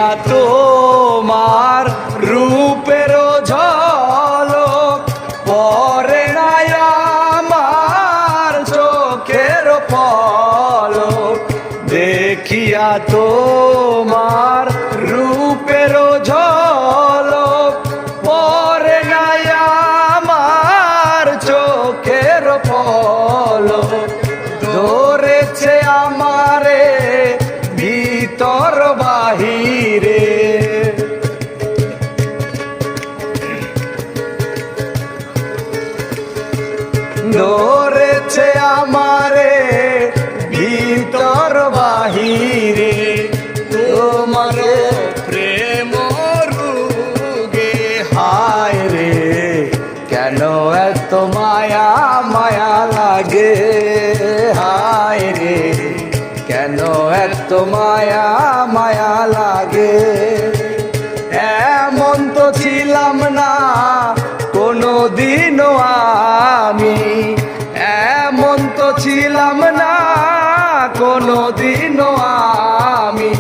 দেখিয়া তোমার রূপের ঝলক পরে নাই আমার চোখের পলক দেখিয়া তোমার রূপের ঝলক পরে নাই আমার চোখের পলক ধরেছে আমারে ভিতর বাহিরে ধরেছে আমারে ভিতর বাহিরে তোমার প্রেম রুগে হায় রে কেন এত মায়া মায়া লাগে হায় রে কেন এত মায়া মায়া লাগে এমন তো ছিলাম না কোনো দিনও আমি এমন তো ছিলাম না কোনো দিনও আমি